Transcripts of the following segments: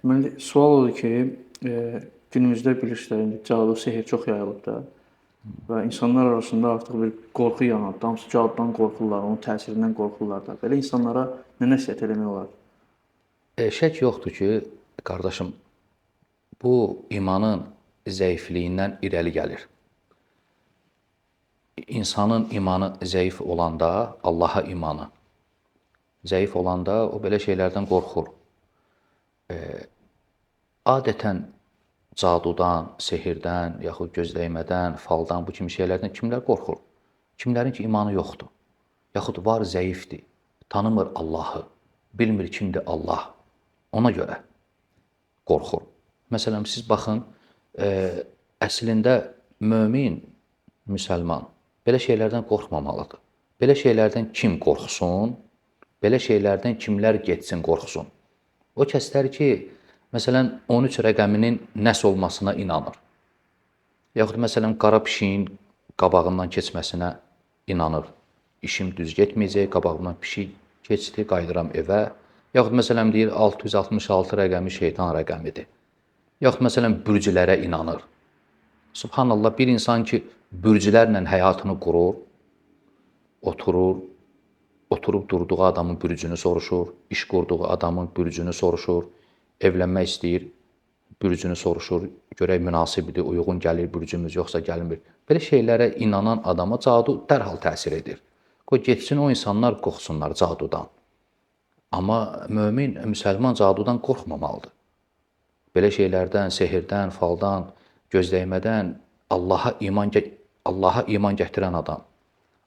Deməli, sual odur ki, günümüzdə bilirsiniz, indi cadu, sehr çox yayılıb da və insanlar arasında artıq bir qorxu yaranıb. Hamısı cadudan qorxurlar, onun təsirindən qorxurlar da. Belə insanlara nə nəsihət eləmək olar? Şək yoxdur ki, qardaşım, bu imanın zəifliyindən irəli gəlir. İnsanın imanı zəif olanda, Allaha imanı zəif olanda o belə şeylərdən qorxur. Adətən cadudan, sehirdən, yaxud gözləymədən, faldan, bu kimi şeylərdən kimlər qorxur? Kimlərin ki, imanı yoxdur, yaxud var zəifdir, tanımır Allahı, bilmir kimdir Allah, ona görə qorxur. Məsələn, siz baxın, əslində mömin, müsəlman belə şeylərdən qorxmamalıdır. Belə şeylərdən kim qorxsun, belə şeylərdən kimlər getsin, qorxsun. O kəslər ki, məsələn, 13 rəqəminin nəs olmasına inanır. Yaxud məsələn, qara pişiyin qabağından keçməsinə inanır. İşim düz getməyəcək, qabağımdan pişik keçdi, qayıdıram evə. Yaxud məsələn, deyir, 666 rəqəmi şeytan rəqəmidir. Yaxud məsələn, bürcülərə inanır. Subhanallah, bir insan ki, bürcülərlə həyatını qurur, oturub durduğu adamın bürcünü soruşur, iş qurduğu adamın bürcünü soruşur, evlənmək istəyir, bürcünü soruşur, görək münasibdir, uyğun gəlir bürcümüz, yoxsa gəlmir. Belə şeylərə inanan adama cadu dərhal təsir edir. Qoy getsin o insanlar qorxsunlar cadudan. Amma mömin, müsəlman cadudan qorxmamalıdır. Belə şeylərdən, sehirdən, faldan, gözləymədən Allaha iman gətirən adam,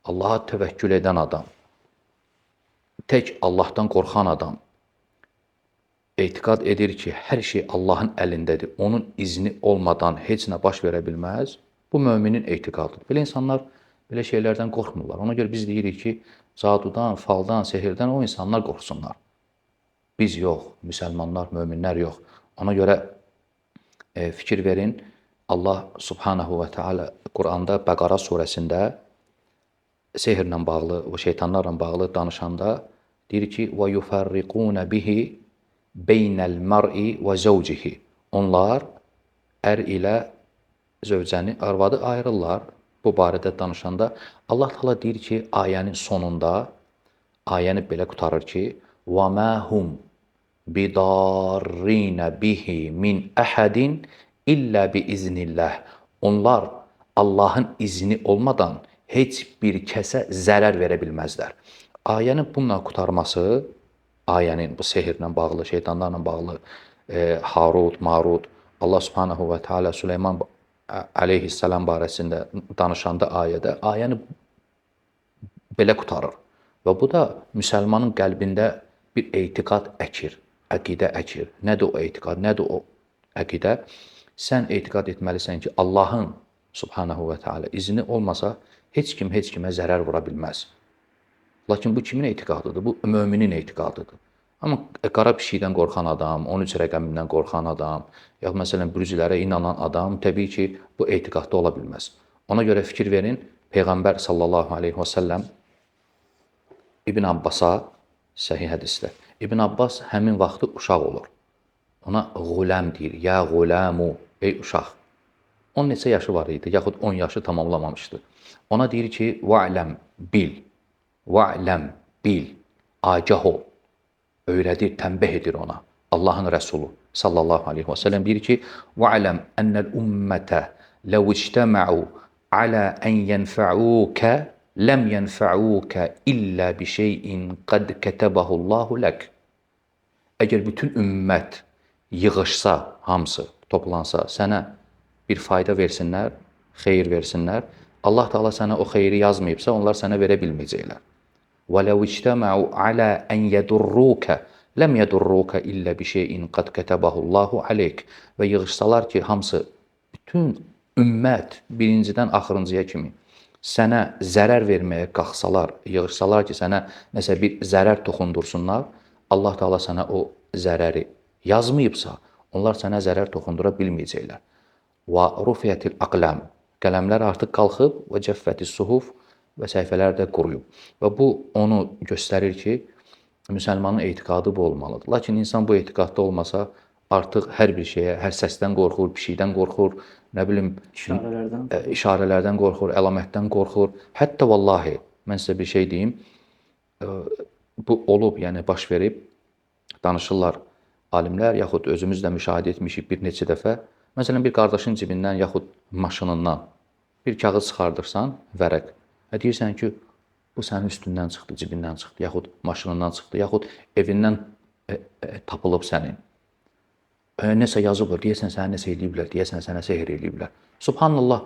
Allaha təvəkkül edən adam, tək Allahdan qorxan adam etiqad edir ki, hər şey Allahın əlindədir, onun izni olmadan heç nə baş verə bilməz, bu müminin etiqadıdır. Belə insanlar belə şeylərdən qorxmurlar. Ona görə biz deyirik ki, cadudan, faldan, sehirdən o insanlar qorxsunlar. Biz yox, müsəlmanlar, möminlər yox. Ona görə fikir verin, Allah subhanahu və teala Quranda Bəqara surəsində sehirlə bağlı, o şeytanlarla bağlı danışanda deyir ki, وَيُفَرِّقُونَ بِهِ بَيْنَ الْمَرْءِ وَزَوْجِهِ Onlar ər ilə zövcəni, arvadı ayırırlar. Bu barədə danışanda Allah Teala deyir ki, ayənin sonunda, ayəni belə qutarır ki, وَمَا هُمْ بِضَارِّينَ بِهِ مِنْ أَحَدٍ İllə bi-iznillah. Onlar Allahın izni olmadan heç bir kəsə zərər verə bilməzlər. Ayənin bununla qutarması, ayənin bu sehirlə bağlı, şeytanlarla bağlı, Harut, Marut, Allah subhanahu və teala Süleyman aleyhissalam barəsində danışanda ayədə, ayəni belə qutarır. Və bu da müsəlmanın qəlbində bir etiqad əkir, əqidə əkir. Nədir o etiqad, nədir o əqidə? Sən etiqad etməlisən ki, Allahın subhanahu və teala izni olmasa, heç kim heç kimə zərər vura bilməz. Lakin bu kimin etiqadıdır? Bu müminin etiqadıdır. Amma qara pişikdən qorxan adam, 13 rəqəmindən qorxan adam, yaxud məsələn bürcülərə inanan adam təbii ki, bu etiqadda ola bilməz. Ona görə fikir verin, Peyğəmbər sallallahu aleyhi və səlləm İbn Abbasa, səhih hədisdə, İbn Abbas həmin vaxtı uşaq olur. Onağuləm deyir, yağulamu, ey uşaq. 10 neçə yaşı var idi, yaxud 10 yaşı tamamlamamışdı. Ona deyir ki, va'ləm, bil, agah ol. Öyrədir, tənbih edir ona. Allahın Rəsulu sallallahu aleyhi və səlləm deyir ki, va'ləm ənəl ümmətə ləv ictəmə'u alə ən yənfə'ukə ləm yənfə'ukə illə bi şeyin qəd kətəbəhullahu lək. Əgər bütün ümmət yığışsa, hamısı toplansa, sənə bir fayda versinlər, xeyir versinlər, Allah Teala sənə o xeyri yazmayıbsa, onlar sənə verə bilməyəcəklər. وَلَوْ اجْتَمَعُوا عَلَى أَنْ يَدُرُّوكَ لَمْ يَدُرُّوكَ إِلَّا بِشَيْءٍ قَدْ كَتَبَهُ اللّٰهُ عَلَيْكَ Və yığışsalar ki, hamısı, bütün ümmət birincidən axırıncıya kimi sənə zərər verməyə qalxsalar, yığışsalar ki, sənə nəsə bir zərər toxundursunlar, Allah Teala sənə o zərəri yazmayıbsa, onlar sənə zərər toxundura bilməyəcəklər. Və rufiyatil aqlam, qələmlər artıq qalxıb və cəffətis suhuf və səhifələr də quruyub. Və bu onu göstərir ki, müsəlmanın etiqadı bu olmalıdır. Lakin insan bu etiqadda olmasa, artıq hər bir şeyə, hər səsdən qorxur, pişikdən qorxur, nə bilim, İşarələrdən. işarələrdən qorxur, əlamətdən qorxur. Hətta vallahi mən sizə bir şey deyim, bu olub, yəni baş verib, danışırlar alimlər, yaxud özümüz də müşahidə etmişik bir neçə dəfə. Məsələn, bir qardaşın cibindən yaxud maşınından bir kağız çıxardırsan, vərəq. Deyirsən ki, bu sənin üstündən çıxdı, cibindən çıxdı, yaxud maşınından çıxdı, yaxud evindən tapılıb sənin. Nəsə yazıblar, deyəsən sənə nəsə eləyiblər, deyəsən sənə sehr eləyiblər. Subhanallah,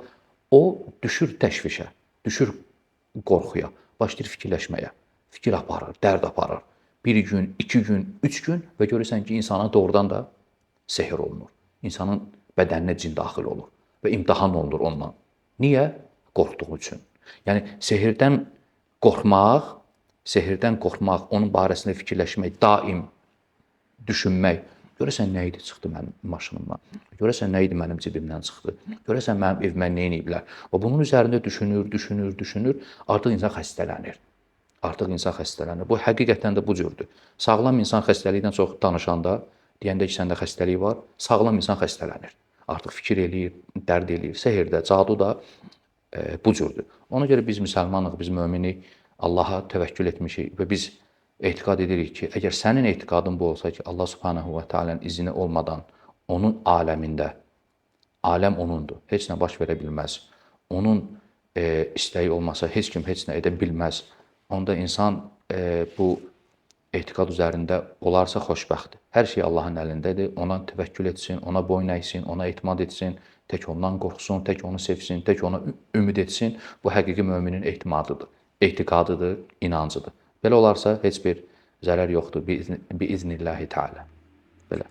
o düşür təşvişə, düşür qorxuya, başlayır fikirləşməyə. Fikir aparır, dərd aparır. Bir gün, 2 gün, 3 gün və görürsən ki, insana doğrudan da sehr olunur. İnsanın bədəninə cin daxil olur və imtahan olunur ondan. Niyə? Qorxduğu üçün. Yəni sehirdən qorxmaq, onun barəsində fikirləşmək, daim düşünmək. Görəsən nə idi çıxdı mənim maşınımdan? Görəsən nə idi mənim cibimdən çıxdı? Görəsən mənim evimə nə ediblər? Və bunun üzərində düşünür, artıq insan xəstələnir. Bu həqiqətən də bu cürdür. Sağlam insan xəstəlikdən çox danışanda, deyəndə ki, səndə xəstəlik var, sağlam insan xəstələnir. Artıq fikir eləyir, dərd eləyir. Sehirdə, cadu da bu cürdür. Ona görə biz müsəlmanıq, biz möminik, Allaha təvəkkül etmişik və biz etiqad edirik ki, əgər sənin etiqadın bu olsa ki, Allah Subhanahu va Taala'nın izni olmadan onun aləmində, aləm onundur, heç nə baş verə bilməz. Onun istəyi olmasa heç kim heç nə edə bilməz. Onda insan bu etiqad üzərində olarsa xoşbəxtdir. Hər şey Allahın əlindədir. Ona təvəkkül etsin, ona boyun əysin, ona etimad etsin, tək ondan qorxsun, tək onu sevsin, tək ona ümid etsin. Bu həqiqi möminin etiqadıdır, inancıdır. Belə olarsa heç bir zərər yoxdur. Biiznillah Teala. Belə.